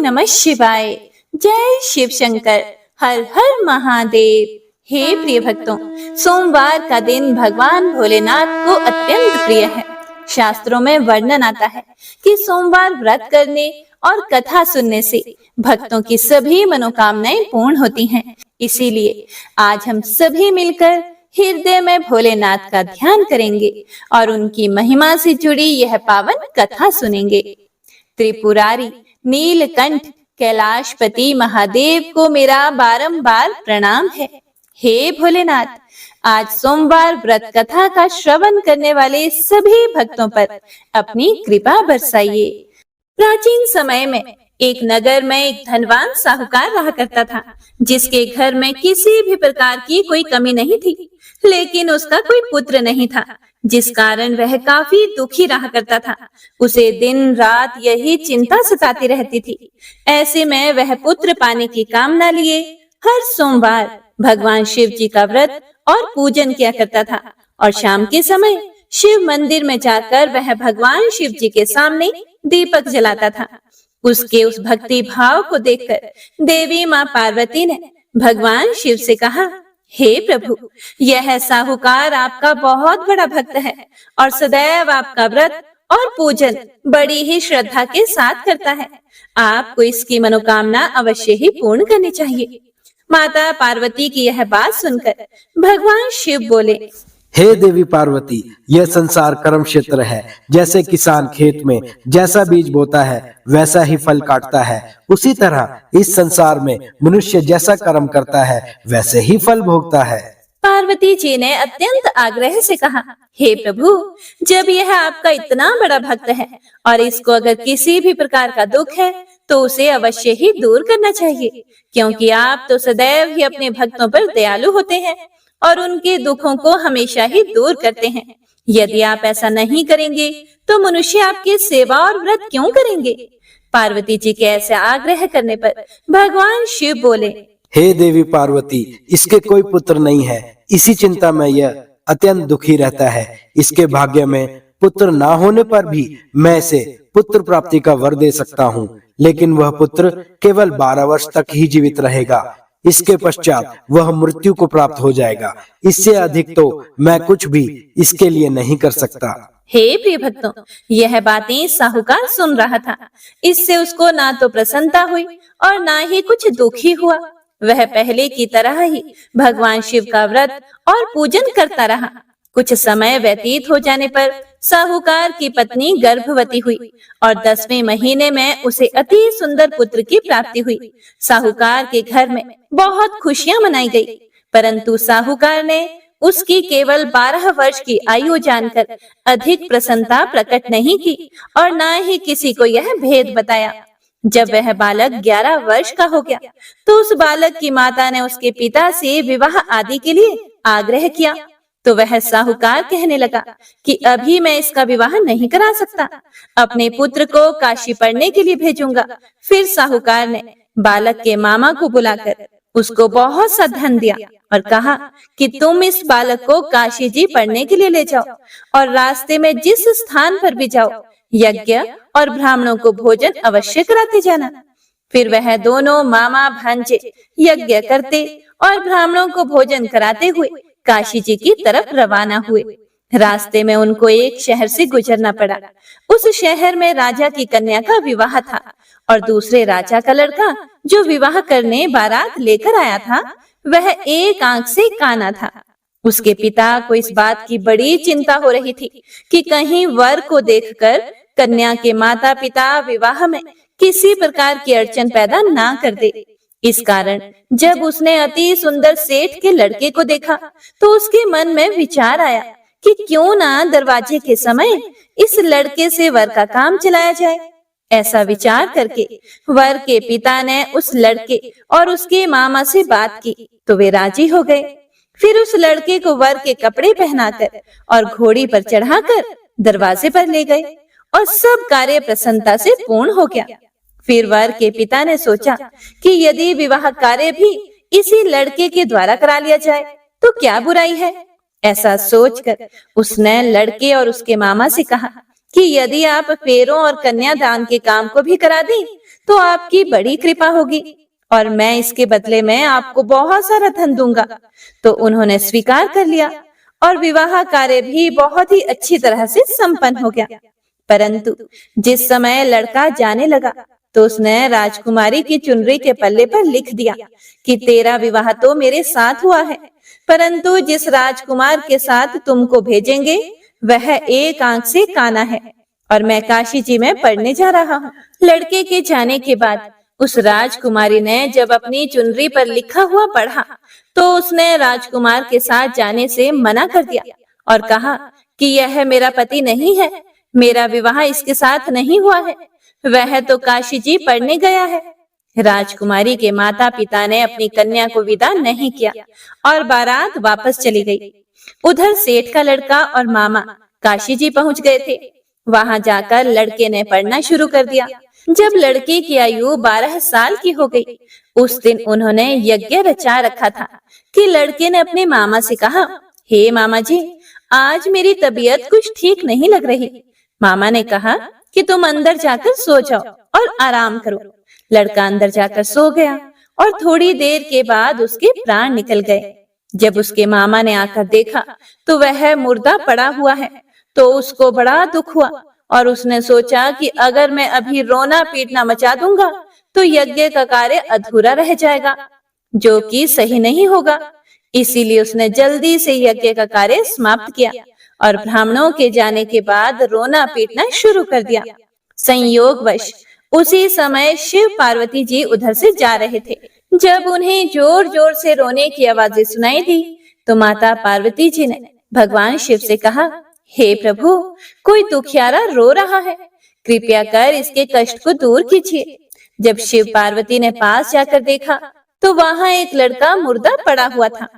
नमः शिवाय। जय शिव शंकर। हर हर महादेव। हे प्रिय भक्तों, सोमवार का दिन भगवान भोलेनाथ को अत्यंत प्रिय है। शास्त्रों में वर्णन आता है कि सोमवार व्रत करने और कथा सुनने से भक्तों की सभी मनोकामनाएं पूर्ण होती हैं। इसीलिए आज हम सभी मिलकर हृदय में भोलेनाथ का ध्यान करेंगे और उनकी महिमा से जुड़ी यह पावन कथा सुनेंगे। त्रिपुरारी नीलकंठ कैलाशपति महादेव को मेरा बारंबार प्रणाम है। हे भोलेनाथ, आज सोमवार व्रत कथा का श्रवण करने वाले सभी भक्तों पर अपनी कृपा बरसाइए। प्राचीन समय में एक नगर में एक धनवान साहूकार रहा करता था, जिसके घर में किसी भी प्रकार की कोई कमी नहीं थी, लेकिन उसका कोई पुत्र नहीं था, जिस कारण वह काफी दुखी रहा करता था। उसे दिन रात यही चिंता सताती रहती थी। ऐसे में वह पुत्र पाने की कामना लिए हर सोमवार भगवान शिव जी का व्रत और पूजन किया करता था और शाम के समय शिव मंदिर में जाकर वह भगवान शिव जी के सामने दीपक जलाता था। उसके उस भक्ति भाव को देखकर देवी माँ पार्वती ने भगवान शिव से कहा, हे प्रभु, यह साहूकार आपका बहुत बड़ा भक्त है और सदैव आपका व्रत और पूजन बड़ी ही श्रद्धा के साथ करता है। आपको इसकी मनोकामना अवश्य ही पूर्ण करनी चाहिए। माता पार्वती की यह बात सुनकर भगवान शिव बोले, हे देवी पार्वती, यह संसार कर्म क्षेत्र है। जैसे किसान खेत में जैसा बीज बोता है वैसा ही फल काटता है, उसी तरह इस संसार में मनुष्य जैसा कर्म करता है वैसे ही फल भोगता है। पार्वती जी ने अत्यंत आग्रह से कहा, हे प्रभु, जब यह आपका इतना बड़ा भक्त है और इसको अगर किसी भी प्रकार का दुख है तो उसे अवश्य ही दूर करना चाहिए, क्योंकि आप तो सदैव ही अपने भक्तों पर दयालु होते हैं और उनके दुखों को हमेशा ही दूर करते हैं। यदि आप ऐसा नहीं करेंगे तो मनुष्य आपकी सेवा और व्रत क्यों करेंगे? पार्वती जी के ऐसे आग्रह करने पर भगवान शिव बोले, हे देवी पार्वती, इसके कोई पुत्र नहीं है, इसी चिंता में यह अत्यंत दुखी रहता है। इसके भाग्य में पुत्र ना होने पर भी मैं इसे पुत्र प्राप्ति का वर दे सकता हूँ, लेकिन वह पुत्र केवल 12 वर्ष तक ही जीवित रहेगा। इसके पश्चात वह मृत्यु को प्राप्त हो जाएगा। इससे अधिक तो मैं कुछ भी इसके लिए नहीं कर सकता। हे प्रिय भक्तों, यह बातें साहूकार सुन रहा था। इससे उसको ना तो प्रसन्नता हुई और ना ही कुछ दुखी हुआ। वह पहले की तरह ही भगवान शिव का व्रत और पूजन करता रहा। कुछ समय व्यतीत हो जाने पर साहूकार की पत्नी गर्भवती हुई और 10वें महीने में उसे अति सुंदर पुत्र की प्राप्ति हुई। साहूकार के घर में बहुत खुशियां मनाई गई, परंतु साहूकार ने उसकी केवल 12 वर्ष की आयु जानकर अधिक प्रसन्नता प्रकट नहीं की और न ही किसी को यह भेद बताया। जब वह बालक 11 वर्ष का हो गया तो उस बालक की माता ने उसके पिता से विवाह आदि के लिए आग्रह किया, तो वह साहूकार कहने लगा कि अभी मैं इसका विवाह नहीं करा सकता, अपने पुत्र को काशी पढ़ने के लिए भेजूंगा। फिर साहूकार ने बालक के मामा को बुलाकर उसको बहुत सा धन दिया और कहा कि तुम इस बालक को काशी जी पढ़ने के लिए ले जाओ और रास्ते में जिस स्थान पर भी जाओ यज्ञ और ब्राह्मणों को भोजन अवश्य कराते जाना। फिर वह दोनों मामा भांजे यज्ञ करते और ब्राह्मणों को भोजन कराते हुए काशी जी की तरफ रवाना हुए। रास्ते में उनको एक शहर से गुजरना पड़ा। उस शहर में राजा की कन्या का विवाह था और दूसरे राजा का लड़का जो विवाह करने बारात लेकर आया था वह एक आंख से काना था। उसके पिता को इस बात की बड़ी चिंता हो रही थी कि कहीं वर को देखकर कन्या के माता पिता विवाह में किसी प्रकार की अड़चन पैदा ना कर दे। इस कारण जब उसने अति सुंदर सेठ के लड़के को देखा तो उसके मन में विचार आया कि क्यों ना दरवाजे के समय इस लड़के से वर का काम चलाया जाए। ऐसा विचार करके वर के पिता ने उस लड़के और उसके मामा से बात की तो वे राजी हो गए। फिर उस लड़के को वर के कपड़े पहनाकर और घोड़ी पर चढ़ाकर दरवाजे पर ले गए और सब कार्य प्रसन्नता से पूर्ण हो गया। फिर वर के पिता ने सोचा कि यदि विवाह कार्य भी इसी लड़के के द्वारा करा लिया जाए तो क्या बुराई है। ऐसा सोचकर उसने लड़के और उसके मामा से कहा कि यदि आप फेरों और कन्यादान के काम को भी करा दें तो आपकी बड़ी कृपा होगी और मैं इसके बदले में आपको बहुत सारा धन दूंगा। तो उन्होंने स्वीकार कर लिया और विवाह कार्य भी बहुत ही अच्छी तरह से संपन्न हो गया। परंतु जिस समय लड़का जाने लगा तो उसने राजकुमारी की चुनरी के पल्ले पर लिख दिया कि तेरा विवाह तो मेरे साथ हुआ है, परंतु जिस राजकुमार के साथ तुमको भेजेंगे वह एक आंख से काना है और मैं काशी जी में पढ़ने जा रहा हूँ। लड़के के जाने के बाद उस राजकुमारी ने जब अपनी चुनरी पर लिखा हुआ पढ़ा तो उसने राजकुमार के साथ जाने से मना कर दिया और कहा कि यह मेरा पति नहीं है, मेरा विवाह इसके साथ नहीं हुआ है, वह तो काशी जी पढ़ने गया है। राजकुमारी के माता पिता ने अपनी कन्या को विदा नहीं किया और बारात वापस चली गई। उधर सेठ का लड़का और मामा काशी जी पहुंच गए थे। वहां जाकर लड़के ने पढ़ना शुरू कर दिया। जब लड़के की आयु 12 साल की हो गई, उस दिन उन्होंने यज्ञ रचा रखा था कि लड़के ने अपने मामा से कहा, हे मामा जी, आज मेरी तबीयत कुछ ठीक नहीं लग रही। मामा ने कहा कि तुम अंदर जाकर सो जाओ और आराम करो। लड़का अंदर जाकर सो गया और थोड़ी देर के बाद उसके प्राण निकल गए। जब उसके मामा ने आकर देखा तो वह मुर्दा पड़ा हुआ है, तो उसको बड़ा दुख हुआ और उसने सोचा कि अगर मैं अभी रोना पीटना मचा दूंगा तो यज्ञ का कार्य अधूरा रह जाएगा, जो कि सही नहीं होगा। इसीलिए उसने जल्दी से यज्ञ का कार्य समाप्त किया और ब्राह्मणों के जाने के बाद रोना पीटना शुरू कर दिया। संयोगवश उसी समय शिव पार्वती जी उधर से जा रहे थे। जब उन्हें जोर जोर से रोने की आवाजें सुनाई दी तो माता पार्वती जी ने भगवान शिव से कहा, हे प्रभु, कोई दुखियारा रो रहा है, कृपया कर इसके कष्ट को दूर कीजिए। जब शिव पार्वती ने पास जाकर देखा तो वहां एक लड़का मुर्दा पड़ा हुआ था।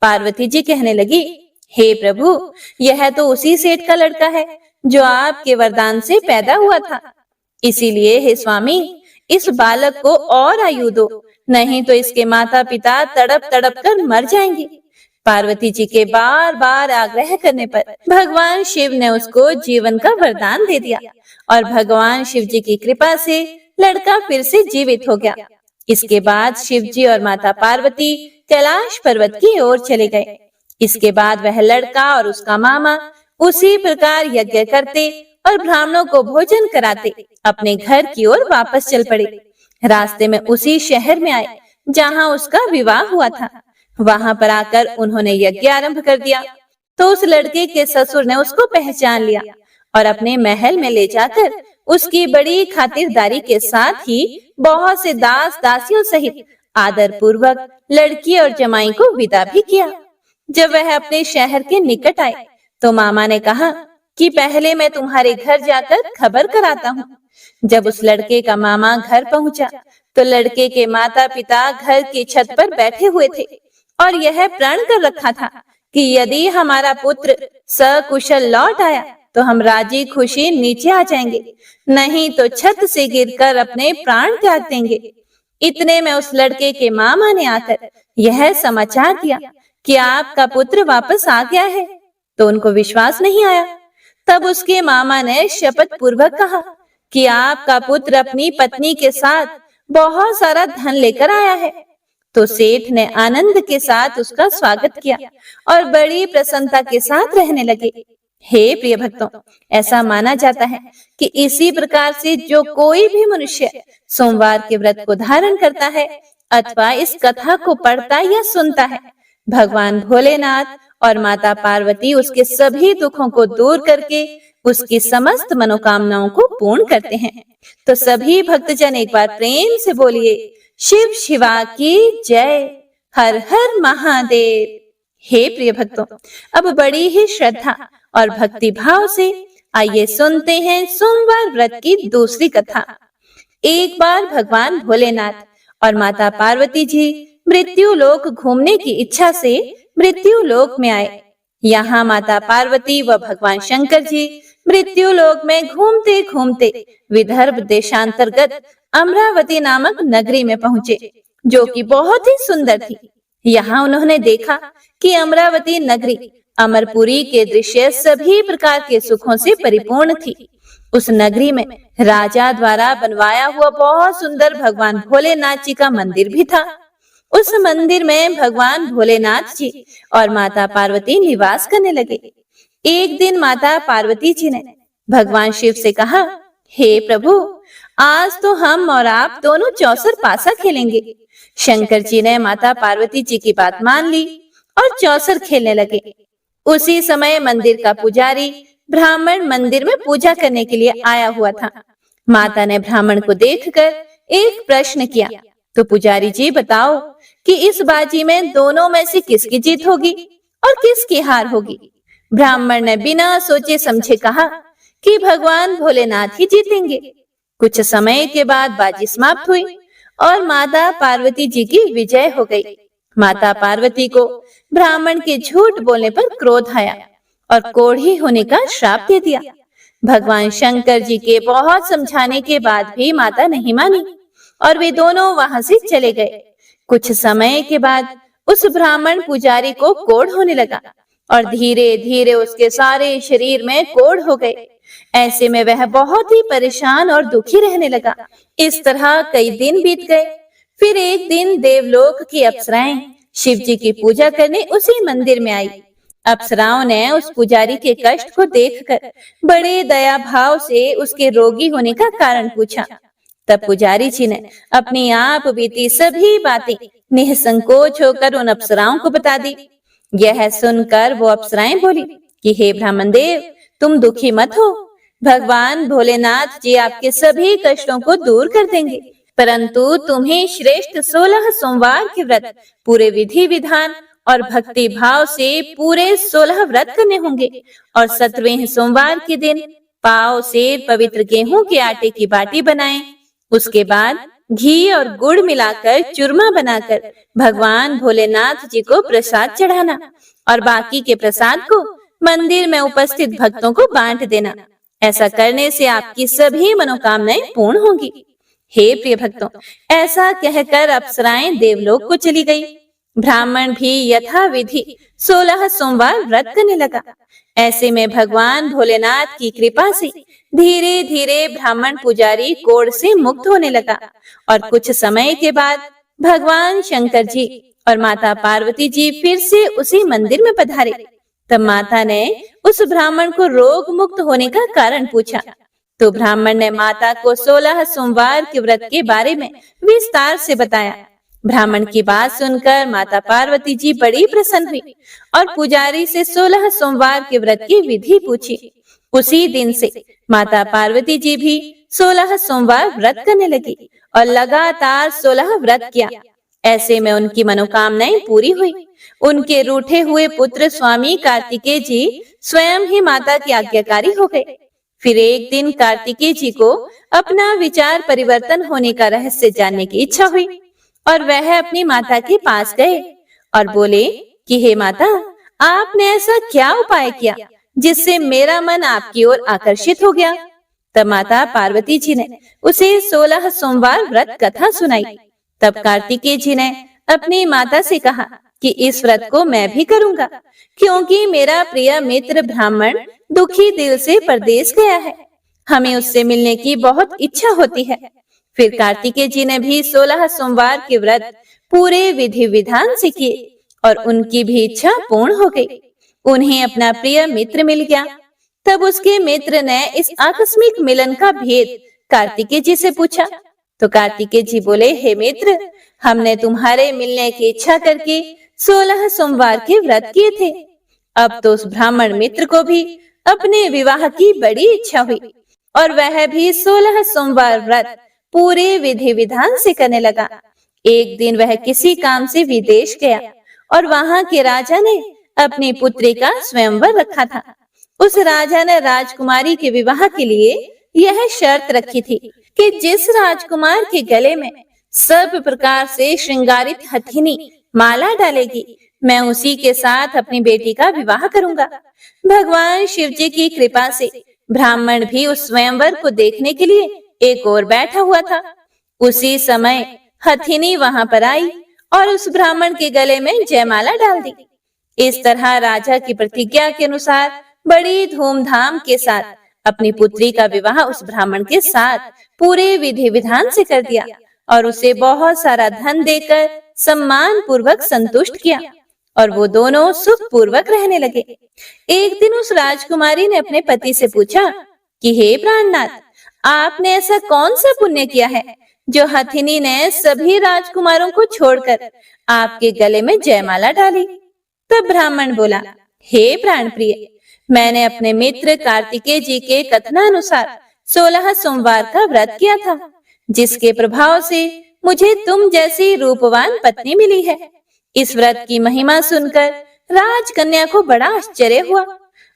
पार्वती जी कहने लगी, हे प्रभु, यह तो उसी सेठ का लड़का है जो आपके वरदान से पैदा हुआ था। इसीलिए हे स्वामी, इस बालक को और आयु दो, नहीं तो इसके माता पिता तड़प तड़प कर मर जाएंगे। पार्वती जी के बार बार आग्रह करने पर भगवान शिव ने उसको जीवन का वरदान दे दिया और भगवान शिव जी की कृपा से लड़का फिर से जीवित हो गया। इसके बाद शिव जी और माता पार्वती कैलाश पर्वत की ओर चले गए। इसके बाद वह लड़का और उसका मामा उसी प्रकार यज्ञ करते और ब्राह्मणों को भोजन कराते अपने घर की ओर वापस चल पड़े। रास्ते में उसी शहर में आए जहां उसका विवाह हुआ था। वहां पर आकर उन्होंने यज्ञ आरंभ कर दिया तो उस लड़के के ससुर ने उसको पहचान लिया और अपने महल में ले जाकर उसकी बड़ी खातिरदारी के साथ ही बहुत से दास दासियों सहित आदर पूर्वक लड़की और जमाई को विदा भी किया। जब वह अपने शहर के निकट आए तो मामा ने कहा कि पहले मैं तुम्हारे घर जाकर खबर कराता हूँ। जब उस लड़के का मामा घर पहुंचा तो लड़के के माता पिता घर की छत पर बैठे हुए थे और यह प्रण कर रखा था कि यदि हमारा पुत्र सकुशल लौट आया तो हम राजी खुशी नीचे आ जाएंगे, नहीं तो छत से गिरकर अपने प्राण त्याग देंगे। इतने में उस लड़के के मामा ने आकर यह समाचार दिया कि आपका पुत्र वापस आ गया है, तो उनको विश्वास नहीं आया। तब उसके मामा ने शपथ पूर्वक कहा कि आपका पुत्र अपनी पत्नी के साथ बहुत सारा धन लेकर आया है। तो सेठ ने आनंद के साथ उसका स्वागत किया और बड़ी प्रसन्नता के साथ रहने लगे। हे प्रिय भक्तों, ऐसा माना जाता है कि इसी प्रकार से जो कोई भी मनुष्य सोमवार के व्रत को धारण करता है अथवा इस कथा को पढ़ता या सुनता है, भगवान भोलेनाथ और माता पार्वती उसके सभी दुखों को दूर करके उसकी समस्त मनोकामनाओं को पूर्ण करते हैं। तो सभी भक्तजन एक बार प्रेम से बोलिए, शिव शिवा की जय, हर हर महादेव। हे प्रिय भक्तों, अब बड़ी ही श्रद्धा और भक्ति भाव से आइए सुनते हैं सोमवार व्रत की दूसरी कथा। एक बार भगवान भोलेनाथ और माता पार्वती जी मृत्यु लोक घूमने की इच्छा से मृत्यु लोक में आए। यहाँ माता पार्वती व भगवान शंकर जी मृत्यु लोक में घूमते घूमते विदर्भ देशांतर्गत अमरावती नामक नगरी में पहुँचे, जो कि बहुत ही सुंदर थी। यहाँ उन्होंने देखा कि अमरावती नगरी अमरपुरी के दृश्य सभी प्रकार के सुखों से परिपूर्ण थी। उस नगरी में राजा द्वारा बनवाया हुआ बहुत सुंदर भगवान भोलेनाथ जी का मंदिर भी था। उस मंदिर में भगवान भोलेनाथ जी और माता पार्वती निवास करने लगे। एक दिन माता पार्वती जी ने भगवान शिव से कहा, हे प्रभु, आज तो हम और आप दोनों चौसर पासा खेलेंगे। शंकर जी ने माता पार्वती जी की बात मान ली और चौसर खेलने लगे। उसी समय मंदिर का पुजारी ब्राह्मण मंदिर में पूजा करने के लिए आया हुआ था। माता ने ब्राह्मण को देखकर एक प्रश्न किया, तो पुजारी जी बताओ कि इस बाजी में दोनों में से किसकी जीत होगी और किसकी हार होगी। ब्राह्मण ने बिना सोचे समझे कहा कि भगवान भोलेनाथ ही जीतेंगे। कुछ समय के बाद बाजी समाप्त हुई और माता पार्वती जी की विजय हो गई। माता पार्वती को ब्राह्मण के झूठ बोलने पर क्रोध आया और कोढ़ी होने का श्राप दे दिया। भगवान शंकर जी के बहुत समझाने के बाद भी माता नहीं मानी और वे दोनों वहां से चले गए। कुछ समय के बाद उस ब्राह्मण पुजारी को कोढ़ होने लगा और धीरे धीरे उसके सारे शरीर में कोढ़ हो गए। ऐसे में वह बहुत ही परेशान और दुखी रहने लगा। इस तरह कई दिन बीत गए। फिर एक दिन देवलोक की अप्सराएं शिव जी की पूजा करने उसी मंदिर में आई। अप्सराओं ने उस पुजारी के कष्ट को देखकर बड़े दया भाव से उसके रोगी होने का कारण पूछा। तब पुजारी जी ने अपनी आप बीती सभी बातें निसंकोच होकर उन अप्सराओं को बता दी। यह सुनकर वो अप्सराएं बोली कि हे ब्राह्मण देव, तुम दुखी मत हो। भगवान भोलेनाथ जी आपके सभी कष्टों को दूर कर देंगे, परंतु तुम्हें श्रेष्ठ 16 सोमवार के व्रत पूरे विधि विधान और भक्ति भाव से पूरे 16 व्रत करने होंगे और 17वें सोमवार के दिन पाव से पवित्र गेहूं के आटे की बाटी बनाएं। उसके बाद घी और गुड़ मिलाकर चूरमा बनाकर भगवान भोलेनाथ जी को प्रसाद चढ़ाना और बाकी के प्रसाद को मंदिर में उपस्थित भक्तों को बांट देना। ऐसा करने से आपकी सभी मनोकामनाएं पूर्ण होंगी। हे प्रिय भक्तों, ऐसा कहकर अप्सराएं देवलोक को चली गई। ब्राह्मण भी यथाविधि 16 सोमवार व्रत करने लगा। ऐसे में भगवान भोलेनाथ की कृपा से धीरे धीरे ब्राह्मण पुजारी कोढ़ से मुक्त होने लगा और कुछ समय के बाद भगवान शंकर जी और माता पार्वती जी फिर से उसी मंदिर में पधारे। तब माता ने उस ब्राह्मण को रोग मुक्त होने का कारण पूछा, तो ब्राह्मण ने माता को 16 सोमवार के व्रत के बारे में विस्तार से बताया। ब्राह्मण की बात सुनकर माता पार्वती जी बड़ी प्रसन्न हुई और पुजारी से 16 सोमवार के व्रत की विधि पूछी। उसी दिन से माता पार्वती जी भी 16 सोमवार व्रत करने लगी और लगातार 16 व्रत किया। ऐसे में उनकी मनोकामनाएं पूरी हुई। उनके रूठे हुए पुत्र स्वामी कार्तिकेय जी स्वयं ही माता की आज्ञाकारी हो गए। फिर एक दिन कार्तिकेय जी को अपना विचार परिवर्तन होने का रहस्य जानने की इच्छा हुई और वह अपनी माता के पास गए और बोले कि हे माता, आपने ऐसा क्या उपाय किया जिससे मेरा मन आपकी ओर आकर्षित हो गया। तब माता पार्वती जी ने उसे 16 सोमवार व्रत कथा सुनाई। तब कार्तिकेय जी ने अपनी माता से कहा कि इस व्रत को मैं भी करूंगा, क्योंकि मेरा प्रिय मित्र ब्राह्मण दुखी दिल से परदेश गया है। हमें उससे मिलने की बहुत इच्छा होती है। फिर कार्तिकेय जी ने भी 16 सोमवार के व्रत पूरे विधि विधान से किए और उनकी भी इच्छा पूर्ण हो गई। उन्हें अपना प्रिय मित्र मिल गया। तब उसके मित्र ने इस आकस्मिक मिलन का भेद कार्तिकेय जी से पूछा। तो कार्तिकेय जी बोले, हे मित्र, हमने तुम्हारे मिलने की इच्छा करके 16 सोमवार के व्रत किए थे। अब तो उस ब्राह्मण मित्र को भी अपने विवाह की बड़ी इच्छा हुई और वह भी 16 सोमवार व्रत पूरे विधि विधान से करने लगा। एक दिन वह किसी काम से विदेश गया और वहां के राजा ने अपनी पुत्री का स्वयंवर रखा था। उस राजा ने राजकुमारी के विवाह के लिए यह शर्त रखी थी कि जिस राजकुमार के गले में सब प्रकार से श्रृंगारित हथिनी माला डालेगी, मैं उसी के साथ अपनी बेटी का विवाह करूंगा। भगवान शिव जी की कृपा से ब्राह्मण भी उस स्वयंवर को देखने के लिए एक और बैठा हुआ था। उसी समय हथिनी वहां पर आई और उस ब्राह्मण के गले में जयमाला डाल दी। इस तरह राजा की प्रतिज्ञा के अनुसार बड़ी धूमधाम के साथ अपनी पुत्री का विवाह उस ब्राह्मण के साथ पूरे विधि विधान से कर दिया और उसे बहुत सारा धन देकर सम्मान पूर्वक संतुष्ट किया और वो दोनों सुख पूर्वक रहने लगे। एक दिन उस राजकुमारी ने अपने पति से पूछा कि हे प्राणनाथ, आपने ऐसा कौन सा पुण्य किया है जो हथिनी ने सभी राजकुमारों को छोड़कर आपके गले में जयमाला डाली। तब ब्राह्मण बोला, हे प्राण प्रिय, मैंने अपने मित्र कार्तिकेय जी के कथनानुसार 16 सोमवार का व्रत किया था, जिसके प्रभाव से मुझे तुम जैसी रूपवान पत्नी मिली है। इस व्रत की महिमा सुनकर राजकन्या को बड़ा आश्चर्य हुआ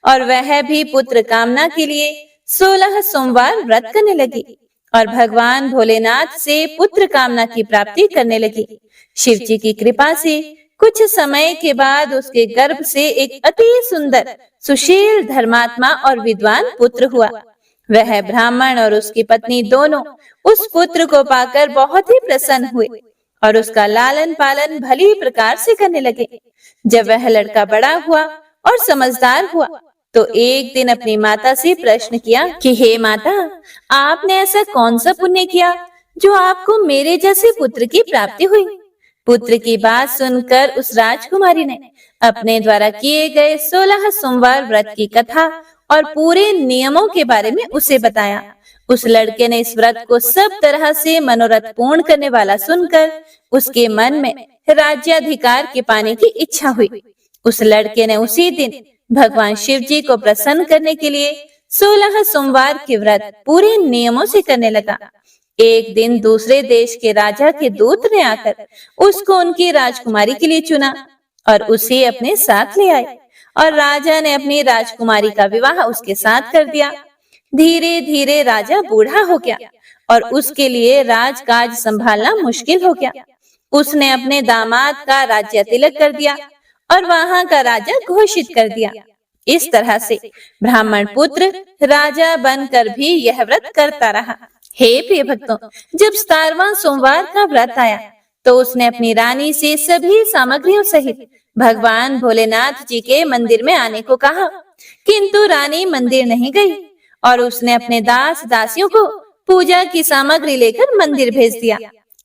और वह भी पुत्र कामना के लिए 16 सोमवार व्रत करने लगी और भगवान भोलेनाथ से पुत्र कामना की प्राप्ति करने लगी। शिव जी की कृपा से कुछ समय के बाद उसके गर्भ से एक अति सुंदर, सुशील, धर्मात्मा और विद्वान पुत्र हुआ। वह ब्राह्मण और उसकी पत्नी दोनों उस पुत्र को पाकर बहुत ही प्रसन्न हुए और उसका लालन पालन भली प्रकार से करने लगे। जब वह लड़का बड़ा हुआ और समझदार हुआ तो एक दिन अपनी माता से प्रश्न किया कि हे माता, आपने ऐसा कौन सा पुण्य किया जो आपको मेरे जैसे पुत्र की प्राप्ति हुई। पुत्र की बात सुनकर उस राजकुमारी ने अपने द्वारा किए गए 16 सोमवार व्रत की कथा और पूरे नियमों के बारे में उसे बताया। उस लड़के ने इस व्रत को सब तरह से मनोरथ पूर्ण करने वाला सुनकर उसके मन में राज्याधिकार के पाने की इच्छा हुई। उस लड़के ने उसी दिन भगवान शिव जी को प्रसन्न करने के लिए 16 सोमवार के व्रत पूरे नियमों से करने लगा। एक दिन दूसरे देश के राजा के दूत ने आकर उसको उनकी राजकुमारी के लिए चुना और उसे अपने साथ ले आए और राजा ने अपनी राजकुमारी का विवाह उसके साथ कर दिया। धीरे धीरे राजा बूढ़ा हो गया और उसके लिए राजकाज संभालना मुश्किल हो गया। उसने अपने दामाद का राज्य तिलक कर दिया और वहां का राजा घोषित कर दिया। इस तरह से ब्राह्मण पुत्र राजा बनकर भी यह व्रत करता रहा। हे प्रिय भक्तों, जब 17वां सोमवार का व्रत आया तो उसने अपनी रानी से सभी सामग्रियों सहित भगवान भोलेनाथ जी के मंदिर में आने को कहा, किंतु रानी मंदिर नहीं गई और उसने अपने दास दासियों को पूजा की सामग्री लेकर मंदिर भेज दिया।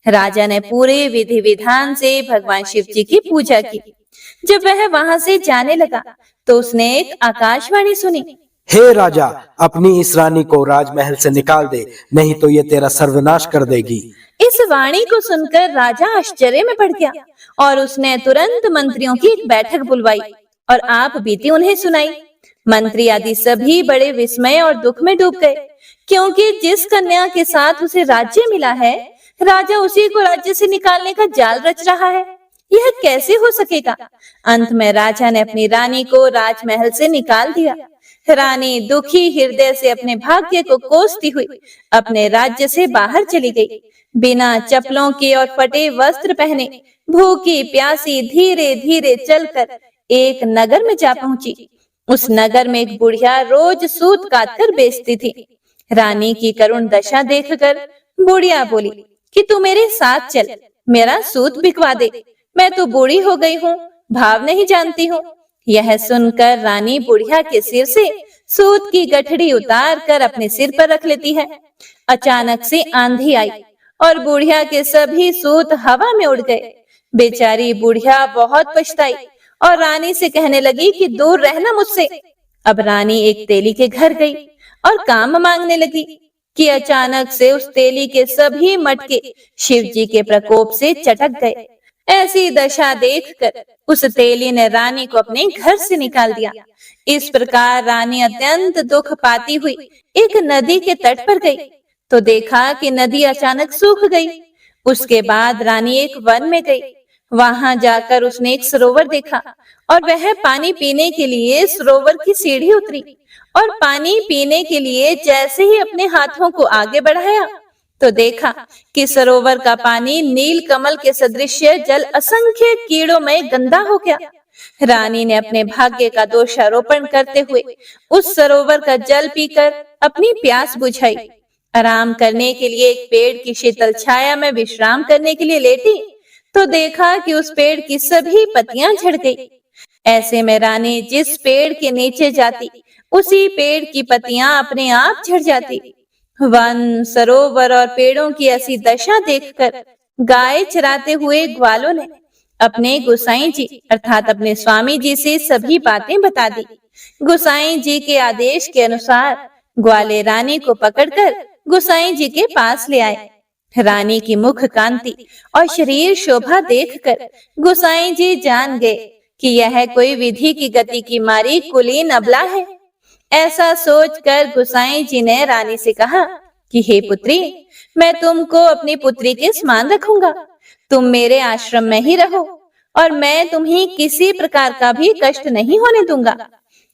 राजा ने पूरे विधि विधान से भगवान शिव जी की पूजा की। जब वह वहां से जाने लगा तो उसने एक आकाशवाणी सुनी, हे राजा, अपनी इस रानी को राजमहल से निकाल दे, नहीं तो ये तेरा सर्वनाश कर देगी। इस वाणी को सुनकर राजा आश्चर्य में पड़ गया और उसने तुरंत मंत्रियों की एक बैठक बुलवाई और आप बीती उन्हें सुनाई। मंत्री आदि सभी बड़े विस्मय और दुख में डूब गए, क्योंकि जिस कन्या के साथ उसे राज्य मिला है, राजा उसी को राज्य से निकालने का जाल रच रहा है। यह कैसे हो सकेगा? अंत में राजा ने अपनी रानी को राजमहल से निकाल दिया। रानी दुखी हृदय से अपने भाग्य को कोसती हुई अपने राज्य से बाहर चली गई। बिना चप्पलों के और फटे वस्त्र पहने भूखी प्यासी धीरे धीरे चलकर एक नगर में जा पहुंची। उस नगर में एक बुढ़िया रोज सूत काट कर बेचती थी। रानी की करुण दशा देखकर बुढ़िया बोली कि तू मेरे साथ चल, मेरा सूत बिकवा दे। मैं तो बूढ़ी हो गई हूँ, भाव नहीं जानती हूँ। यह सुनकर रानी बुढ़िया के सिर से सूत की गठड़ी उतार कर अपने सिर पर रख लेती है। अचानक से आंधी आई और बुढ़िया के सभी सूत हवा में उड़ गए। बेचारी बुढ़िया बहुत पछताई और रानी से कहने लगी कि दूर रहना मुझसे। अब रानी एक तेली के घर गई और काम मांगने लगी कि अचानक से उस तेली के सभी मटके शिव जी के प्रकोप से चटक गए। ऐसी दशा देखकर उस तेली ने रानी को अपने घर से निकाल दिया। इस प्रकार रानी अत्यंत दुख पाती हुई एक नदी के तट पर गई तो देखा कि नदी अचानक सूख गई। उसके बाद रानी एक वन में गई। वहां जाकर उसने एक सरोवर देखा और वह पानी पीने के लिए सरोवर की सीढ़ी उतरी और पानी पीने के लिए जैसे ही अपने हाथों को आगे बढ़ाया तो देखा कि सरोवर का पानी नील कमल के सदृश जल असंख्य कीड़ों में गंदा हो गया। रानी ने अपने भाग्य का दोषारोपण करते हुए उस सरोवर का जल पीकर अपनी प्यास बुझाई। आराम करने के लिए एक पेड़ की शीतल छाया में विश्राम करने के लिए लेटी तो देखा कि उस पेड़ की सभी पत्तियां झड़ गई। ऐसे में रानी जिस पेड़ के नीचे जाती उसी पेड़ की पत्तियां अपने आप झड़ जाती। वन, सरोवर और पेड़ों की ऐसी दशा देखकर गाय चराते हुए ग्वालों ने अपने गोसाई जी अर्थात अपने स्वामी जी से सभी बातें बता दी। गोसाई जी के आदेश के अनुसार ग्वाले रानी को पकड़कर गोसाई जी के पास ले आए। रानी की मुख कांति और शरीर शोभा देखकर गोसाई जी जान गए कि यह कोई विधि की गति की मारी कुलीन अबला है। ऐसा सोचकर गोसाई जी ने रानी से कहा कि हे पुत्री, मैं तुमको अपनी पुत्री के समान रखूंगा। तुम मेरे आश्रम में ही रहो और मैं तुम्हें किसी प्रकार का भी कष्ट नहीं होने दूंगा।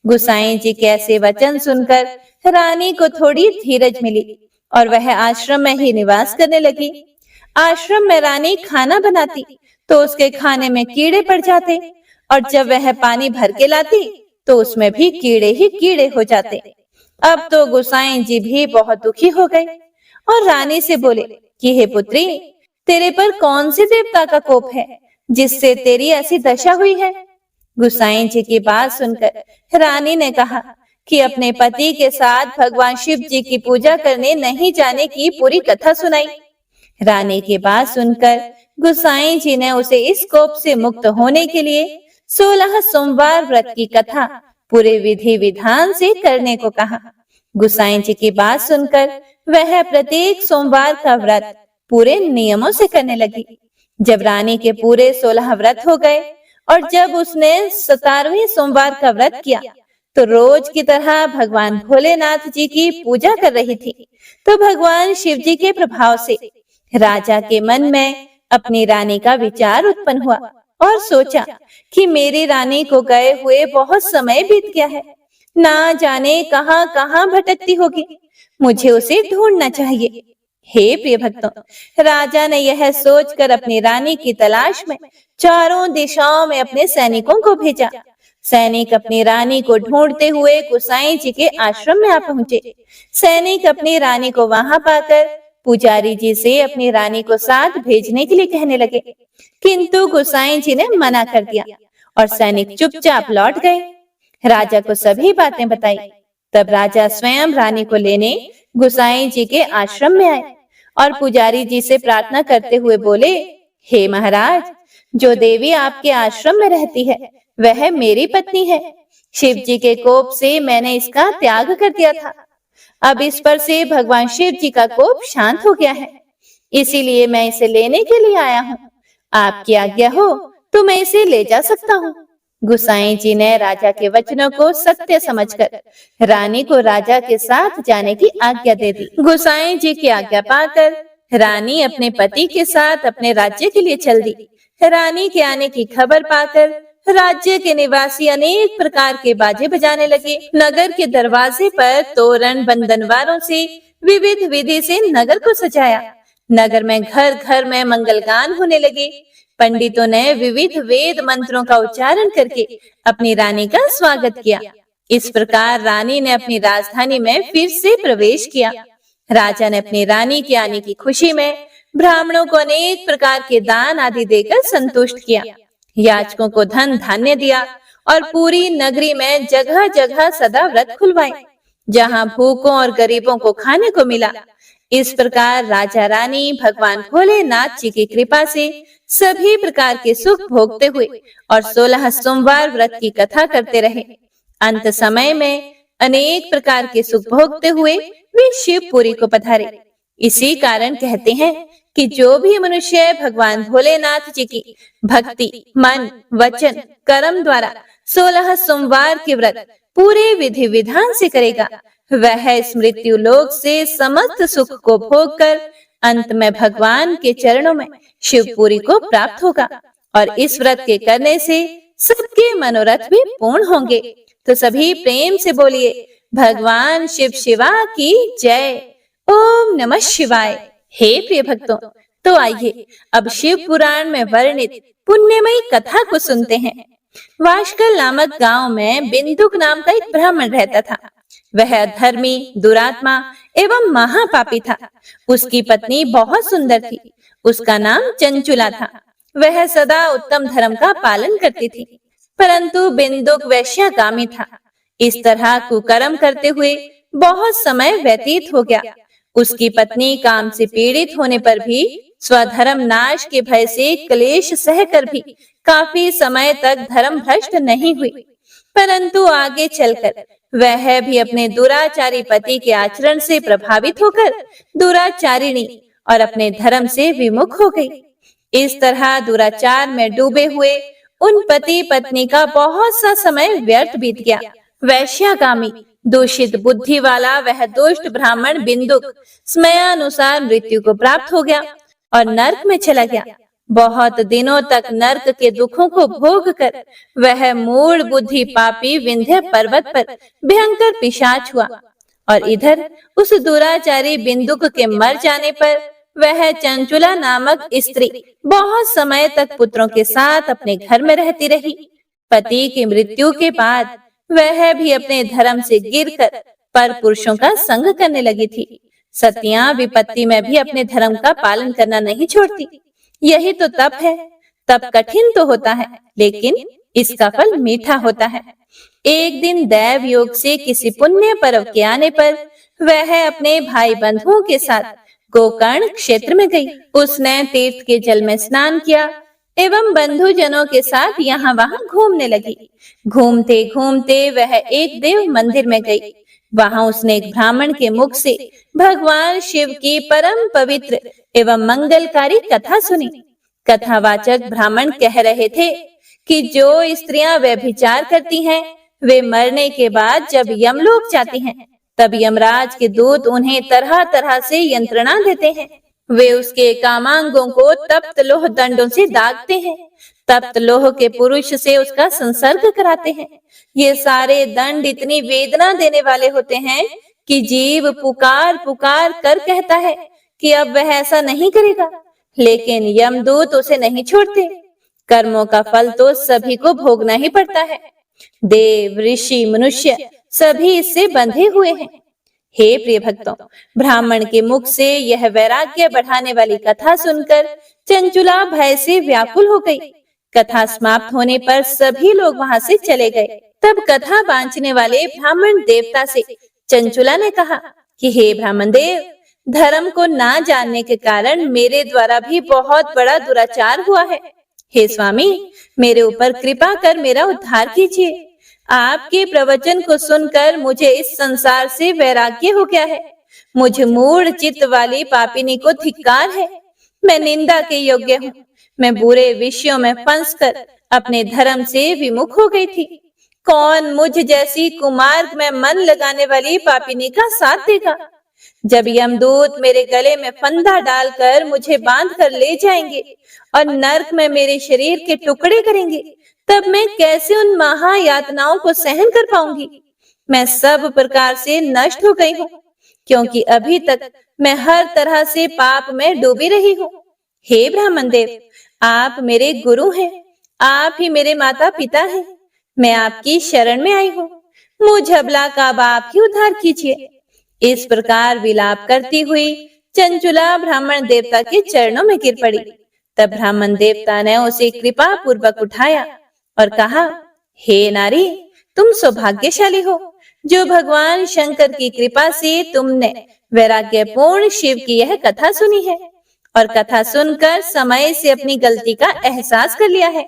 गोसाई जी के ऐसे वचन सुनकर रानी को थोड़ी धीरज मिली और वह आश्रम में ही निवास करने लगी। आश्रम में रानी खाना बनाती तो उसके खाने में कीड़े पड़ जाते और जब वह पानी भर के लाती तो उसमें भी कीड़े ही कीड़े हो जाते। अब तो गोसाई जी भी बहुत दुखी हो गए और रानी से बोले कि हे पुत्री, तेरे पर कौन से देवता का कोप है जिससे तेरी ऐसी दशा हुई है? गोसाई जी की बात सुनकर रानी ने कहा कि अपने पति के साथ भगवान शिव जी की पूजा करने नहीं जाने की पूरी कथा सुनाई। रानी की बात सुनकर गोसाई जी ने उसे इस कोप से मुक्त होने के लिए 16 सोमवार व्रत की कथा पूरे विधि विधान से करने को कहा। गोसाई जी की बात सुनकर वह प्रत्येक सोमवार का व्रत पूरे नियमों से करने लगी। जब रानी के पूरे 16 व्रत हो गए और जब उसने 17वें सोमवार का व्रत किया तो रोज की तरह भगवान भोलेनाथ जी की पूजा कर रही थी। तो भगवान शिव जी के प्रभाव से राजा के मन में अपनी रानी का विचार उत्पन्न हुआ और सोचा कि मेरी रानी को गए हुए बहुत समय बीत गया है, ना जाने कहां कहां भटकती होगी, मुझे उसे ढूंढना चाहिए। हे प्रिय भक्तों, राजा ने यह सोचकर अपनी रानी की तलाश में चारों दिशाओं में अपने सैनिकों को भेजा। सैनिक अपनी रानी को ढूंढते हुए गोसाई जी के आश्रम में आ पहुंचे। सैनिक अपनी रानी को वहां पाकर पुजारी जी से अपनी रानी को साथ भेजने के लिए कहने लगे, किंतु गोसाई जी ने मना कर दिया और सैनिक चुपचाप लौट गए। राजा को सभी बातें बताई। तब राजा स्वयं रानी को लेने गोसाई जी के आश्रम में आए और पुजारी जी से प्रार्थना करते हुए बोले, हे महाराज, जो देवी आपके आश्रम में रहती है वह मेरी पत्नी है। शिव जी के कोप से मैंने इसका त्याग कर दिया था। अब इस पर से भगवान शिव जी का कोप शांत हो गया है, इसीलिए मैं इसे लेने के लिए आया हूँ। आपकी आज्ञा हो तो मैं इसे ले जा सकता हूँ। गोसाई जी ने राजा के वचनों को सत्य समझकर रानी को राजा के साथ जाने की आज्ञा दे दी। गोसाई जी की आज्ञा पाकर रानी अपने पति के साथ अपने राज्य के लिए चल दी। रानी के आने की खबर पाकर राज्य के निवासी अनेक प्रकार के बाजे बजाने लगे। नगर के दरवाजे पर तोरण बंधनवारों से विविध विधि से नगर को सजाया। नगर में घर घर में मंगलगान होने लगे। पंडितों ने विविध वेद मंत्रों का उच्चारण करके अपनी रानी का स्वागत किया। इस प्रकार रानी ने अपनी राजधानी में फिर से प्रवेश किया। राजा ने अपनी रानी के आने की खुशी में ब्राह्मणों को अनेक प्रकार के दान आदि देकर संतुष्ट किया। याचकों को धन धान्य दिया और पूरी नगरी में जगह जगह सदा व्रत खुलवाए, जहां भूखों और गरीबों को खाने को मिला। इस प्रकार राजा रानी भगवान भोलेनाथ जी की कृपा से सभी प्रकार के सुख भोगते हुए और 16 सोमवार व्रत की कथा करते रहे। अंत समय में अनेक प्रकार के सुख भोगते हुए वे शिवपुरी को पधारे। इसी कारण कहते हैं कि जो भी मनुष्य भगवान भोलेनाथ जी की भक्ति मन वचन कर्म द्वारा 16 सोमवार के व्रत पूरे विधि विधान से करेगा, वह इस मृत्यु लोक से समस्त सुख को भोगकर अंत में भगवान के चरणों में शिवपुरी को प्राप्त होगा और इस व्रत के करने से सबके मनोरथ भी पूर्ण होंगे। तो सभी प्रेम से बोलिए, भगवान शिव शिवा की जय। ओम नमः शिवाय। हे प्रिय भक्तों, तो आइए अब शिव पुराण में वर्णित पुण्यमयी कथा को सुनते हैं। वाशकल नामक गांव में बिंदुक नाम का एक ब्राह्मण रहता था। वह धर्मी, दुरात्मा एवं महापापी था। उसकी पत्नी बहुत सुंदर थी। उसका नाम चंचुला था। वह सदा उत्तम धर्म का पालन करती थी, परंतु बिंदुक वैश्यागामी था। इस तरह कुकर्म करते हुए बहुत समय व्यतीत हो गया। उसकी पत्नी काम से पीड़ित होने पर भी, स्वधर्म नाश के भय से क्लेश सहकर भी काफी समय तक धर्म भ्रष्ट नहीं हुई। परंतु आगे चलकर वह भी अपने दुराचारी पति के आचरण से प्रभावित होकर दुराचारिणी और अपने धर्म से विमुख हो गई। इस तरह दुराचार में डूबे हुए उन पति पत्नी का बहुत सा समय व्यर्थ बीत गया। वैश्यागामी दूषित बुद्धि वाला वह दुष्ट ब्राह्मण बिंदुक समयानुसार मृत्यु को प्राप्त हो गया और नरक में चला गया। बहुत दिनों तक नरक के दुखों को भोग कर वह मूढ़ बुद्धि पापी विंध्य पर्वत पर भयंकर पिशाच हुआ। और इधर उस दुराचारी बिंदुक के मर जाने पर वह चंचुला नामक स्त्री बहुत समय तक पुत्रों के साथ अपने घर में रहती रही। पति की मृत्यु के बाद वह भी अपने धर्म से गिरकर पर पुरुषों का संग करने लगी थी। सतियां विपत्ति में भी अपने धर्म का पालन करना नहीं छोड़ती। यही तो तप है। तप कठिन तो होता है, लेकिन इसका फल मीठा होता है। एक दिन दैव योग से किसी पुण्य पर्व के आने पर वह अपने भाई बंधुओं के साथ गोकर्ण क्षेत्र में गई। उसने तीर्थ के जल में स्नान किया एवं बंधु जनों के साथ यहाँ वहाँ घूमने लगी। घूमते घूमते वह एक देव मंदिर में गई। वहां उसने एक ब्राह्मण के मुख से भगवान शिव की परम पवित्र एवं मंगलकारी कथा सुनी। कथावाचक ब्राह्मण कह रहे थे कि जो स्त्रियां व्यभिचार करती हैं, वे मरने के बाद जब यमलोक जाती हैं, तब यमराज के दूत उन्हें तरह तरह से यंत्रणा देते हैं। वे उसके कामांगों को तप्त लोह दंडों से दागते हैं। तप्त लोह के पुरुष से उसका संसर्ग कराते हैं। ये सारे दंड इतनी वेदना देने वाले होते हैं कि जीव पुकार पुकार कर कहता है कि अब वह ऐसा नहीं करेगा, लेकिन यमदूत उसे नहीं छोड़ते। कर्मों का फल तो सभी को भोगना ही पड़ता है। देव, ऋषि, मनुष्य सभी इससे बंधे हुए हैं। हे प्रिय भक्तों, ब्राह्मण के मुख से यह वैराग्य बढ़ाने वाली कथा सुनकर चंचुला भय से व्याकुल हो गई। कथा समाप्त होने पर सभी लोग वहां से चले गए। तब कथा बांचने वाले ब्राह्मण देवता से चंचुला ने कहा कि हे ब्राह्मण देव, धर्म को ना जानने के कारण मेरे द्वारा भी बहुत बड़ा दुराचार हुआ है। हे स्वामी, मेरे ऊपर कृपा कर मेरा उद्धार कीजिए। आपके प्रवचन को सुनकर मुझे इस संसार से वैराग्य हो गया है। मुझे मूढ़ चित्त वाली पापिनी को धिक्कार है। मैं निंदा के योग्य हूँ। मैं बुरे विषयों में फंसकर अपने धर्म से विमुख हो गई थी। कौन मुझ जैसी कुमार्ग में मन लगाने वाली पापिनी का साथ देगा? जब यमदूत मेरे गले में फंदा डालकर मुझे बांध कर ले जाएंगे और नरक में मेरे शरीर के टुकड़े करेंगे, तब मैं कैसे उन महायातनाओं को सहन कर पाऊंगी? मैं सब प्रकार से नष्ट हो गई हूँ, क्योंकि अभी तक मैं हर तरह से पाप में डूबी रही हूँ। हे ब्राह्मण देव, आप मेरे गुरु हैं। आप ही मेरे माता पिता हैं। मैं आपकी शरण में आई हूँ। मुझ अबला का आप ही उद्धार कीजिए। इस प्रकार विलाप करती हुई चंचुला ब्राह्मण देवता के चरणों में गिर पड़ी। तब ब्राह्मण देवता ने उसे कृपा पूर्वक उठाया और कहा, हे नारी, तुम सौभाग्यशाली हो जो भगवान शंकर की कृपा से तुमने वैराग्यपूर्ण शिव की यह कथा सुनी है और कथा सुनकर समय से अपनी गलती का एहसास कर लिया है।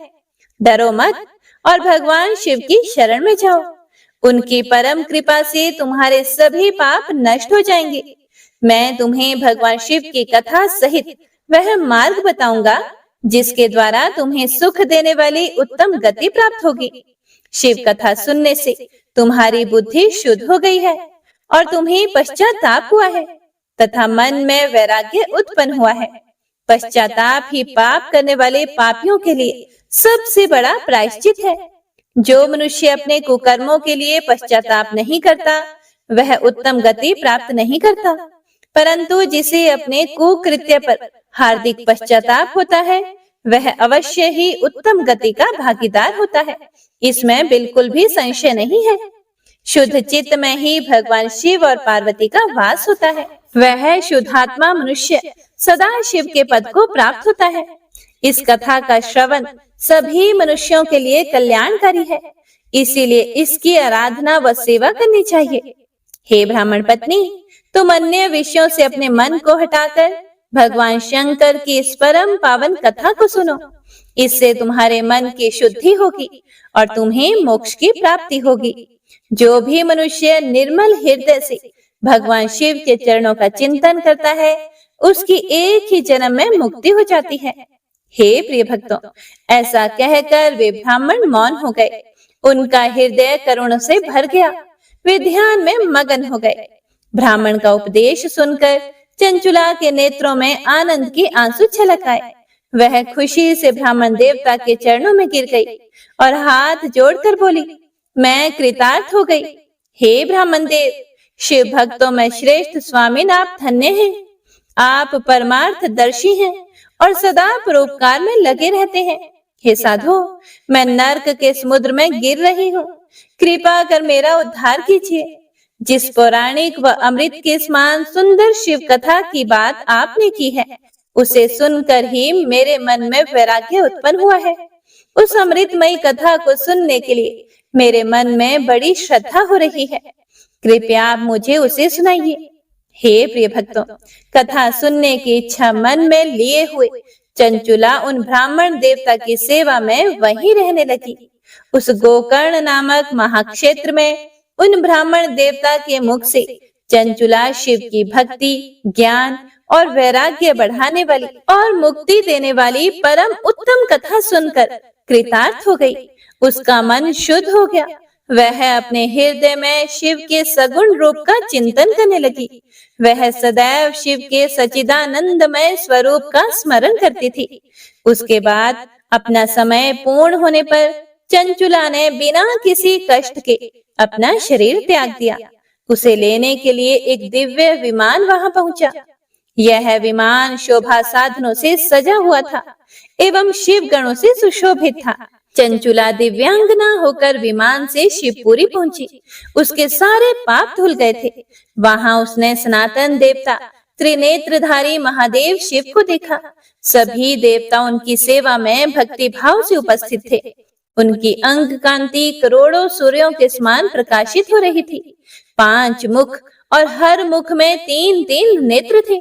डरो मत और भगवान शिव की शरण में जाओ। उनकी परम कृपा से तुम्हारे सभी पाप नष्ट हो जाएंगे। मैं तुम्हें भगवान शिव की कथा सहित वह मार्ग बताऊंगा जिसके द्वारा तुम्हें सुख देने वाली उत्तम गति प्राप्त होगी। शिव कथा सुनने से तुम्हारी बुद्धि शुद्ध हो गई है और तुम्हें पश्चाताप हुआ है तथा मन में वैराग्य उत्पन्न हुआ है। पश्चाताप ही पाप करने वाले पापियों के लिए सबसे बड़ा प्रायश्चित है। जो मनुष्य अपने कुकर्मों के लिए पश्चाताप नहीं करता, वह उत्तम गति प्राप्त नहीं करता, परंतु जिसे अपने कुकृत्य पर हार्दिक पश्चाताप होता है, वह अवश्य ही उत्तम गति का भागीदार होता है। इसमें बिल्कुल भी संशय नहीं है। शुद्ध चित्त में ही भगवान शिव और पार्वती का वास होता है। वह शुद्धात्मा मनुष्य सदा शिव के पद को प्राप्त होता है। इस कथा का श्रवण सभी मनुष्यों के लिए कल्याणकारी है। इसीलिए इसकी आराधना व सेवा करनी चाहिए। हे ब्राह्मण पत्नी, तुम अन्य विषयों से अपने मन को हटाकर भगवान शंकर की इस परम पावन कथा को सुनो। इससे तुम्हारे मन की शुद्धि होगी और तुम्हें मोक्ष की प्राप्ति होगी। जो भी मनुष्य निर्मल हृदय से भगवान शिव के चरणों का चिंतन करता है, उसकी एक ही जन्म में मुक्ति हो जाती है। हे प्रिय भक्तों, ऐसा कहकर वे ब्राह्मण मौन हो गए। उनका हृदय करुणा से भर गया। वे ध्यान में मगन हो गए। ब्राह्मण का उपदेश सुनकर चंचुला के नेत्रों में आनंद के आंसू छलक आए। वह खुशी से ब्राह्मण देवता के चरणों में गिर गई और हाथ जोड़कर बोली, मैं कृतार्थ हो गई। हे ब्राह्मण देव, शिव भक्तों में श्रेष्ठ स्वामी, आप धन्य हैं। आप परमार्थ दर्शी हैं और सदा परोपकार में लगे रहते हैं। हे साधु, मैं नर्क के समुद्र में गिर रही हूँ। कृपा कर मेरा उद्धार कीजिए। जिस पौराणिक व अमृत के समान सुंदर शिव कथा की बात आपने की है, उसे सुनकर ही मेरे मन में वैराग्य उत्पन्न हुआ है। उस अमृतमयी कथा को सुनने के लिए मेरे मन में बड़ी श्रद्धा हो रही है। कृपया आप मुझे उसे सुनाइए। हे प्रिय भक्तों, कथा सुनने की इच्छा मन में लिए हुए चंचुला उन ब्राह्मण देवता की सेवा में वहीं रहने लगी। उस गोकर्ण नामक महाक्षेत्र में उन ब्राह्मण देवता के मुख से चंचुला शिव की भक्ति, ज्ञान और वैराग्य बढ़ाने वाली और मुक्ति देने वाली परम उत्तम कथा सुनकर कृतार्थ हो गई। उसका मन शुद्ध हो गया। वह अपने हृदय में शिव के सगुण रूप का चिंतन करने लगी। वह सदैव शिव के सच्चिदानंदमय स्वरूप का स्मरण करती थी। उसके बाद अपना समय पूर्ण होने पर चंचुला ने बिना किसी कष्ट के अपना शरीर त्याग दिया। उसे लेने के लिए एक दिव्य विमान वहां पहुंचा। यह विमान शोभा साधनों से सजा हुआ था एवं शिव गणों से सुशोभित था। चंचुला दिव्यांगना होकर विमान से शिवपुरी पहुंची। उसके सारे पाप धुल गए थे। वहां उसने सनातन देवता त्रिनेत्रधारी महादेव शिव को देखा। सभी देवता उनकी सेवा में भक्ति भाव से उपस्थित थे। उनकी अंग कांति करोड़ों सूर्यों के समान प्रकाशित हो रही थी। 5 मुख और हर मुख में 3-3 नेत्र थे।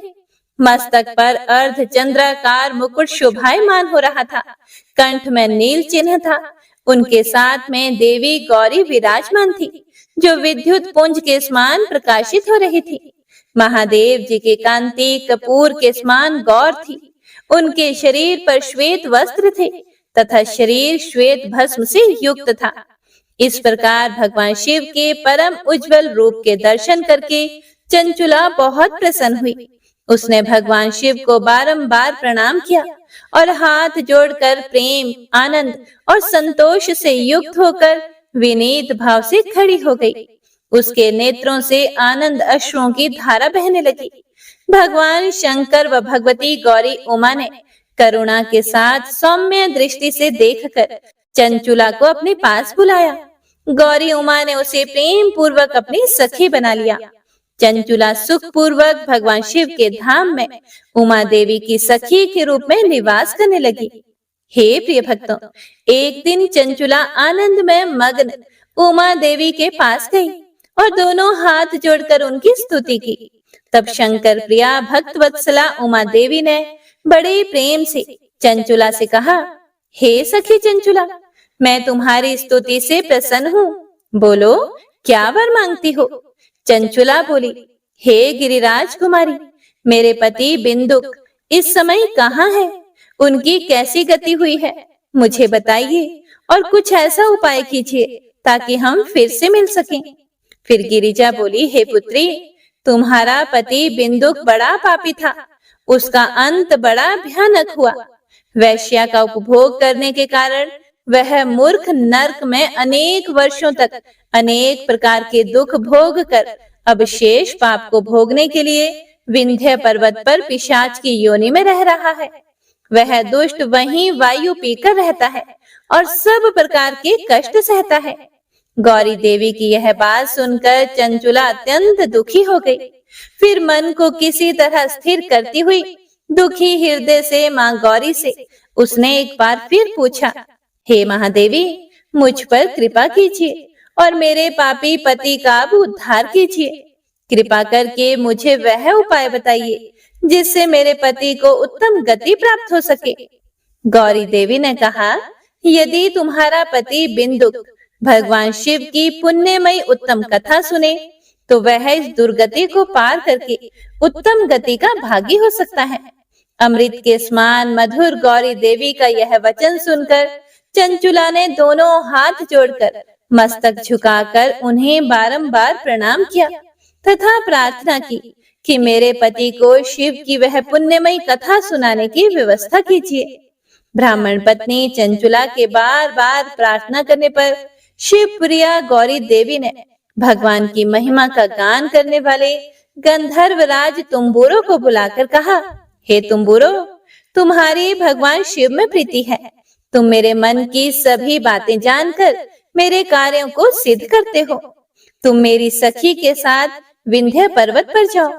मस्तक पर अर्ध चंद्राकार मुकुट शोभायमान हो रहा था। कंठ में नील चिन्ह था। उनके साथ में देवी गौरी विराजमान थी, जो विद्युत पुंज के समान प्रकाशित हो रही थी। महादेव जी की कांति कपूर के समान गौर थी। उनके शरीर पर श्वेत वस्त्र थे तथा शरीर श्वेत भस्म से युक्त था। इस प्रकार भगवान शिव के परम उज्जवल रूप के दर्शन करके चंचुला बहुत प्रसन्न हुई। उसने भगवान शिव को बारंबार प्रणाम किया और हाथ जोड़कर प्रेम, आनंद और संतोष से युक्त होकर विनीत भाव से खड़ी हो गई। उसके नेत्रों से आनंद अश्रुओं की धारा बहने लगी। भगवान शंकर व भगवती गौरी उमा ने करुणा के साथ सौम्य दृष्टि से देखकर चंचुला को अपने पास बुलाया। गौरी उमा ने उसे प्रेम पूर्वक अपनी सखी बना लिया। चंचुला सुख पूर्वक भगवान शिव के धाम में उमा देवी की सखी के रूप में निवास करने लगी। हे प्रिय भक्तों, एक दिन चंचुला आनंद में मग्न उमा देवी के पास गई और दोनों हाथ जोड़कर उनकी स्तुति की। तब शंकर प्रिया भक्त वत्सला उमा देवी ने बड़े प्रेम से चंचुला से कहा, हे सखी चंचुला, मैं तुम्हारी स्तुति से प्रसन्न हूँ। बोलो, क्या वर मांगती हो? चंचुला बोली, हे गिरिराज कुमारी, मेरे पति बिंदुक इस समय कहाँ है? उनकी कैसी गति हुई है? मुझे बताइए और कुछ ऐसा उपाय कीजिए ताकि हम फिर से मिल सकें। फिर गिरिजा बोली, हे पुत्री, तुम्हारा पति बिंदुक बड़ा पापी था। उसका अंत बड़ा भयानक हुआ। वैश्या का उपभोग करने के कारण वह मूर्ख नरक में अनेक वर्षों तक अनेक प्रकार के दुख भोग कर अब शेष पाप को भोगने के लिए विंध्य पर्वत पर पिशाच की योनि में रह रहा है। वह दुष्ट वहीं वायु पीकर रहता है और सब प्रकार के कष्ट सहता है। गौरी देवी की यह बात सुनकर चंचुला अत्यंत दुखी हो गई। फिर मन को किसी तरह स्थिर करती हुई दुखी हृदय से मां गौरी से उसने एक बार फिर पूछा, हे महादेवी, मुझ पर कृपा कीजिए और मेरे पापी पति का भी उद्धार कीजिए। कृपा करके मुझे वह उपाय बताइए जिससे मेरे पति को उत्तम गति प्राप्त हो सके। गौरी देवी ने कहा, यदि तुम्हारा पति बिंदुक भगवान शिव की पुण्यमयी उत्तम कथा सुने तो वह इस दुर्गति को पार करके उत्तम गति का भागी हो सकता है। अमृत के समान मधुर गौरी देवी का यह वचन सुनकर चंचुला ने दोनों हाथ जोड़कर मस्तक झुकाकर उन्हें बारंबार प्रणाम किया तथा प्रार्थना की कि मेरे पति को शिव की वह पुण्यमयी कथा सुनाने की व्यवस्था कीजिए। ब्राह्मण पत्नी चंचुला के बार बार प्रार्थना करने पर शिवप्रिया गौरी देवी ने भगवान की महिमा का गान करने वाले गंधर्वराज तुम्बुरो को बुलाकर कहा, हे तुम्बुरो, तुम्हारी भगवान शिव में प्रीति है। तुम मेरे मन की सभी बातें जानकर मेरे कार्यों को सिद्ध करते हो। तुम मेरी सखी के साथ विंध्य पर्वत पर जाओ।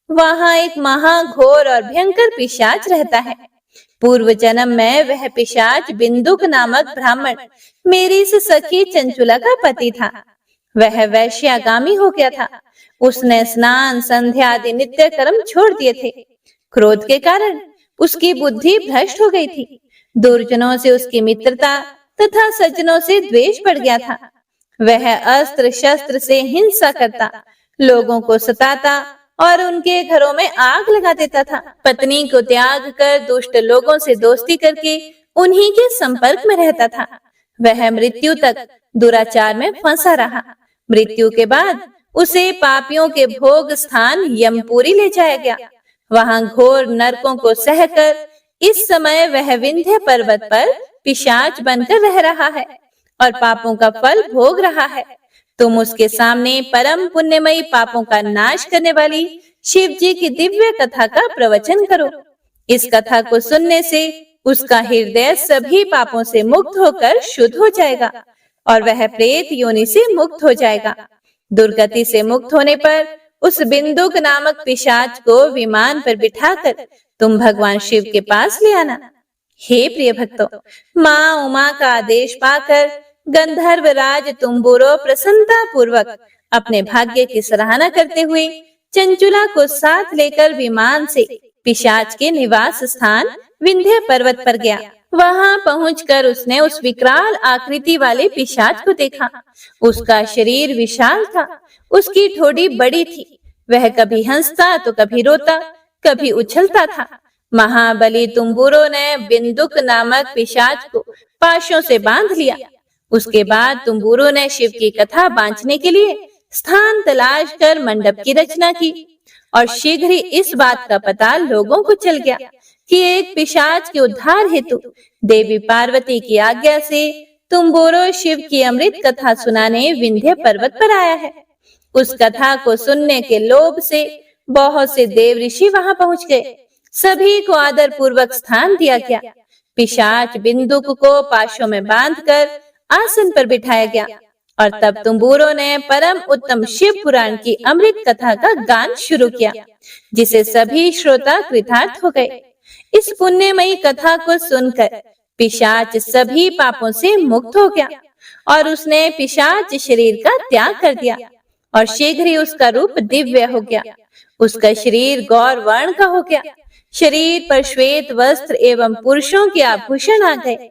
वहां एक महाघोर और भयंकर पिशाच रहता है। पूर्व जन्म में वह पिशाच बिंदुक नामक ब्राह्मण मेरी इस सखी चंचुला का पति था। वह वैश्यागामी हो गया था। उसने स्नान संध्या आदि नित्य कर्म छोड़ दिए थे। क्रोध के कारण उसकी बुद्धि भ्रष्ट हो गई थी। दुर्जनों से उसकी मित्रता तथा सज्जनों से द्वेष बढ़ गया था। वह अस्त्र शस्त्र से हिंसा करता, लोगों को सताता और उनके घरों में आग लगा देता था। पत्नी को त्याग कर दुष्ट लोगों से दोस्ती करके उन्हीं के संपर्क में रहता था। वह मृत्यु तक दुराचार में फंसा रहा। मृत्यु के बाद उसे पापियों के भोग स्थान यमपुरी ले जाया गया। वहां घोर नरकों को सहकर इस समय वह विंध्य पर्वत पर पिशाच बनकर रह रहा है और पापों का फल भोग रहा है। तुम उसके सामने परम पुण्यमयी पापों का नाश करने वाली शिव जी की दिव्य कथा का प्रवचन करो। इस कथा को सुनने से उसका हृदय सभी पापों से मुक्त होकर शुद्ध हो जाएगा और वह प्रेत योनि से मुक्त हो जाएगा। दुर्गति से मुक्त होने पर उस बिंदुक नामक पिशाच को विमान पर बिठाकर तुम भगवान शिव के पास ले आना। हे प्रिय भक्तों, माँ उमा का आदेश पाकर गंधर्वराज तुम्बुरो प्रसन्नता पूर्वक अपने भाग्य की सराहना करते हुए चंचुला को साथ लेकर विमान से पिशाच के निवास स्थान विंध्य पर्वत पर गया। वहां पहुंचकर उसने उस विकराल आकृति वाले पिशाच को देखा। उसका शरीर विशाल था, उसकी ठोड़ी बड़ी थी। वह कभी हंसता तो कभी रोता, कभी उछलता था। महाबली तुम्बुरो ने बिंदुक नामक पिशाच को पाशों से बांध लिया। उसके बाद तुम्बुरो ने शिव की कथा बांचने के लिए स्थान तलाश कर मंडप की रचना की और शीघ्र ही इस बात का पता लोगों को चल गया कि एक पिशाच के उद्धार हेतु देवी पार्वती की आज्ञा से तुम्बुरो शिव की अमृत कथा सुनाने विंध्य पर्वत पर आया है। उस कथा को सुनने के लोभ से बहुत से देव ऋषि वहां पहुंच गए। सभी को आदर पूर्वक स्थान दिया गया। पिशाच बिंदुक को पाशों में बांधकर आसन पर बिठाया गया और तब तुम्बुरो ने परम उत्तम शिव पुराण की अमृत कथा का गान शुरू किया, जिसे सभी श्रोता कृतार्थ हो गए। इस पुण्यमयी कथा को सुनकर पिशाच सभी पापों से मुक्त हो गया और उसने पिशाच शरीर का त्याग कर दिया और शीघ्र ही उसका रूप दिव्य हो गया। उसका शरीर गौर वर्ण का हो गया। शरीर पर श्वेत वस्त्र एवं पुरुषों के आभूषण आ गए।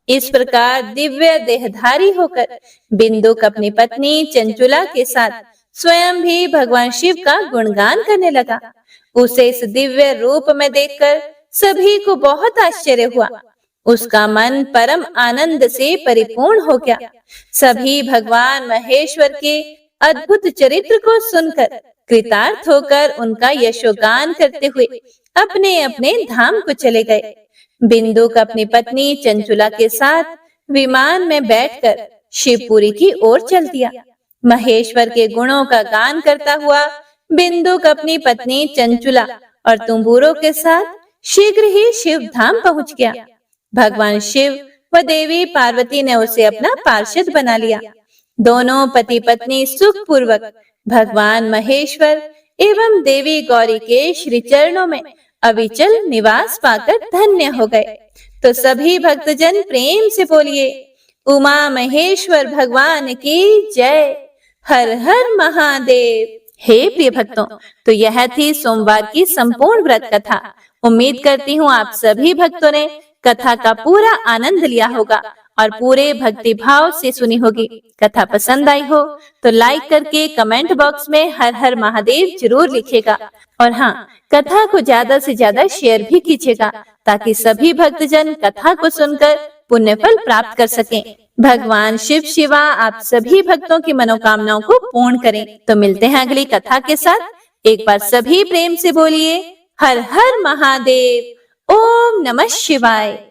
इस प्रकार दिव्य देहधारी होकर बिंदुक अपनी पत्नी चंचुला के साथ स्वयं भी भगवान शिव का गुणगान करने लगा। उसे इस दिव्य रूप में देखकर सभी को बहुत आश्चर्य हुआ। उसका मन परम आनंद से परिपूर्ण हो गया। सभी भगवान महेश्वर के अद्भुत चरित्र को सुनकर कृतार्थ होकर उनका यशोगान करते हुए अपने अपने धाम को चले गए। बिंदुक अपनी पत्नी चंचुला के साथ विमान में बैठकर शिवपुरी की ओर चल दिया। महेश्वर के गुणों का गान करता हुआ बिंदुक अपनी पत्नी चंचुला और तुम्बुरो के साथ शीघ्र ही शिव धाम पहुंच गया। भगवान शिव व देवी पार्वती ने उसे अपना पार्षद बना लिया। दोनों पति पत्नी सुख पूर्वक भगवान महेश्वर एवं देवी गौरी के श्री चरणों में अविचल निवास पाकर धन्य हो गए। तो सभी भक्तजन प्रेम से बोलिए, उमा महेश्वर भगवान की जय। हर हर महादेव। हे प्रिय भक्तों, तो यह थी सोमवार की संपूर्ण व्रत कथा। उम्मीद करती हूँ आप सभी भक्तों ने कथा का पूरा आनंद लिया होगा और पूरे भक्ति भाव से सुनी होगी। कथा पसंद आई हो तो लाइक करके कमेंट बॉक्स में हर हर महादेव जरूर लिखिएगा और हाँ, कथा को ज्यादा से ज्यादा शेयर भी कीजिएगा ताकि सभी भक्तजन कथा को सुनकर पुण्य फल प्राप्त कर सकें। भगवान शिव शिवा आप सभी भक्तों की मनोकामनाओं को पूर्ण करें। तो मिलते हैं अगली कथा के साथ। एक बार सभी प्रेम से बोलिए हर हर महादेव। ओम नमः शिवाय।